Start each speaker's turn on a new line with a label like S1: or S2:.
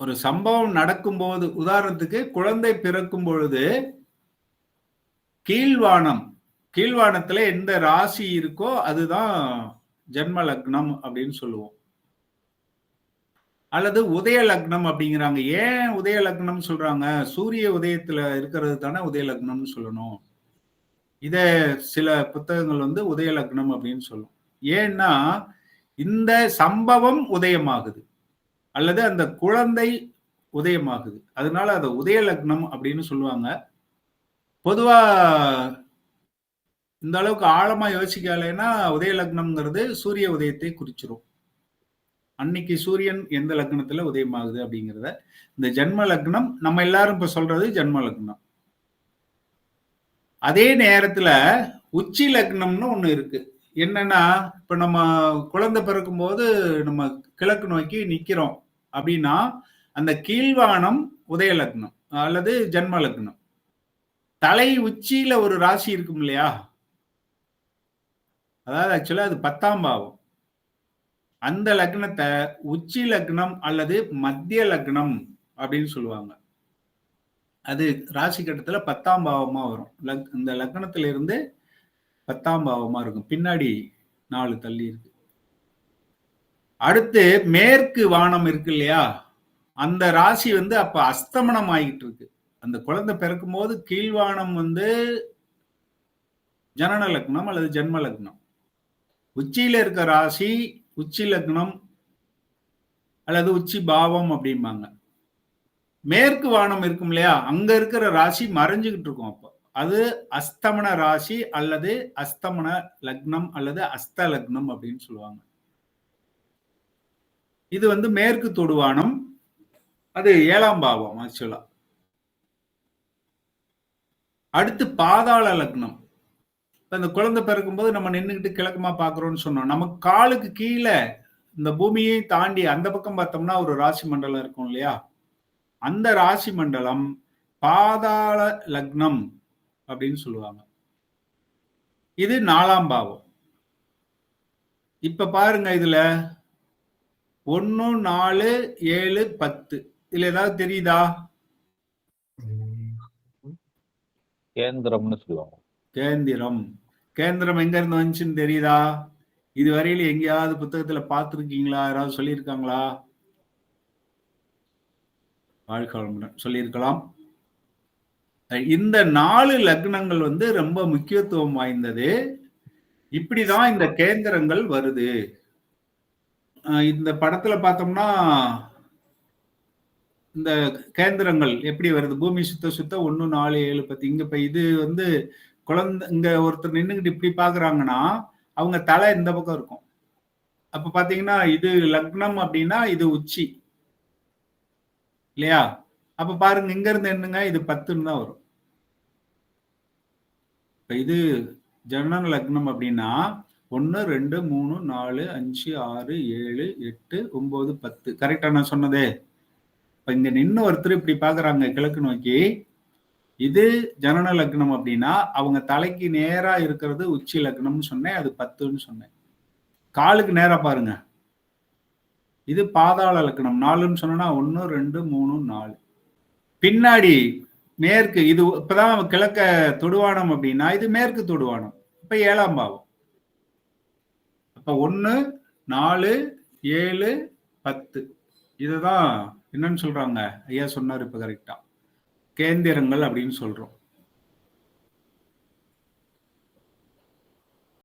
S1: ஒரு சம்பவம் நடக்கும்போது, உதாரணத்துக்கு குழந்தை பிறக்கும் பொழுது கீழ்வானத்துல எந்த ராசி இருக்கோ அதுதான் ஜென்ம லக்னம் அப்படின்னு சொல்லுவோம். அல்லது உதய லக்னம் அப்படிங்கிறாங்க. ஏன் உதய லக்னம் சொல்றாங்க? சூரிய உதயத்துல இருக்கிறது தானே உதய லக்னம்னு சொல்லணும். இத சில புத்தகங்கள் வந்து உதய லக்னம் அப்படின்னு சொல்லும். ஏன்னா இந்த சம்பவம் உதயமாகுது அல்லது அந்த குழந்தை உதயமாகுது. அதனால அதை உதய லக்னம் அப்படின்னு சொல்லுவாங்க. பொதுவா இந்த அளவுக்கு ஆழமா யோசிக்கலைன்னா உதய லக்னம்ங்கிறது சூரிய உதயத்தை குறிச்சிரும். அன்னைக்கு சூரியன் எந்த லக்னத்துல உதயமாகுது அப்படிங்கிறத. இந்த ஜென்ம லக்னம் நம்ம எல்லாரும் இப்ப சொல்றது ஜென்ம லக்னம். அதே நேரத்துல உச்சி லக்னம்னு ஒண்ணு இருக்கு. என்னன்னா இப்ப நம்ம குழந்தை பிறக்கும் போது நம்ம கிழக்கு நோக்கி நிக்கிறோம் அப்படின்னா அந்த கீழ்வானம் உதய லக்னம் அல்லது ஜென்ம லக்னம். தலை உச்சியில ஒரு ராசி இருக்கும் இல்லையா, அதாவது ஆக்சுவலா அது 10ஆம் பாவம். அந்த லக்னத்தை உச்சி லக்னம் அல்லது மத்திய லக்னம் அப்படின்னு சொல்லுவாங்க. அது ராசி கட்டத்துல 10ஆம் பாவமா வரும். இந்த லக்னத்துல இருந்து 10ஆம் பாவமா இருக்கும். பின்னாடி 4 தள்ளி இருக்கு. அடுத்து மேற்கு வானம் இருக்கு இல்லையா, அந்த ராசி வந்து அப்ப அஸ்தமனம் ஆகிட்டு இருக்கு. அந்த குழந்தை பிறக்கும் போது கீழ்வானம் வந்து ஜனன லக்னம் அல்லது ஜென்ம லக்னம். உச்சியில இருக்க ராசி உச்சி லக்னம் அல்லது உச்சி பாவம் அப்படிம்பாங்க. மேற்கு வானம் இருக்கும் இல்லையா, அங்க இருக்கிற ராசி மறைஞ்சுக்கிட்டு இருக்கும். அப்போ அது அஸ்தமன ராசி அல்லது அஸ்தமன லக்னம் அல்லது அஸ்த லக்னம் அப்படின்னு சொல்லுவாங்க. இது வந்து மேற்கு தொடுவானம், அது 7ஆம் பாவம் ஆக்சுவலா. அடுத்து பாதாள லக்னம். இந்த குழந்தை பிறக்கும் போது நம்ம நின்றுகிட்டு கிழக்குமா பாக்குறோம்னு சொன்னோம். நமக்கு காலுக்கு கீழே இந்த பூமியை தாண்டி அந்த பக்கம் பார்த்தோம்னா ஒரு ராசி மண்டலம் இருக்கும் இல்லையா, அந்த ராசி மண்டலம் பாதாள லக்னம் அப்படின்னு சொல்லுவாங்க. இது 4ஆம் பாவம். இப்ப பாருங்க, இதுல 1, 4, 7, 10 இதுல ஏதாவது தெரியுதா?
S2: கேந்திரம்னு சொல்லுவாங்க.
S1: கேந்திரம் எங்க இருந்து வந்துச்சுன்னு தெரியுதா? இதுவரையில எங்கேயாவது புத்தகத்துல பார்த்துருக்கீங்களா? யாராவது சொல்லியிருக்காங்களா? வாழ்க்கை சொல்லியிருக்கலாம். இந்த 4 லக்னங்கள் வந்து ரொம்ப முக்கியத்துவம் வாய்ந்தது. இப்படிதான் இந்த கேந்திரங்கள் வருது. இந்த படத்துல பார்த்தோம்னா இந்த கேந்திரங்கள் எப்படி வருது, பூமி சுத்த சுத்த 1, 4, 7, 10. இங்க இப்ப இது வந்து குழந்தை இங்க ஒருத்தர் நின்றுகிட்டு இப்படி பாக்குறாங்கன்னா அவங்க தலை இந்த பக்கம் இருக்கும். அப்ப பாத்தீங்கன்னா இது லக்னம் அப்படின்னா இது உச்சி இல்லையா? அப்ப பாருங்க, இங்க இருந்து என்னங்க, இது 10ன்னு தான் வரும். இப்ப இது ஜனன லக்னம் அப்படின்னா 1, 2, 3, 4, 5, 6, 7, 8, 9, 10. கரெக்டா நான் சொன்னதே? இப்ப இங்க நின்று ஒருத்தர் இப்படி பாக்குறாங்க கிழக்கு நோக்கி, இது ஜனன லக்னம் அப்படின்னா அவங்க தலைக்கு நேரா இருக்கிறது உச்சி லக்னம்னு சொன்னேன், அது 10ன்னு சொன்னேன். காலுக்கு நேரா பாருங்க, இது பாதாள லக்னம் 4ன்னு சொன்னா 1, 2, 3, 4. பின்னாடி மேற்கு, இது இப்பதான் கிழக்க தொடுவானம் அப்படின்னா இது மேற்கு தொடுவானம். இப்ப 7ஆம் பாவம். அப்ப 1, 4, 7, 10 இதுதான் என்னன்னு சொல்றாங்க, ஐயா சொன்னார் இப்ப கரெக்டா, கேந்திரங்கள் அப்படின்னு சொல்றோம்.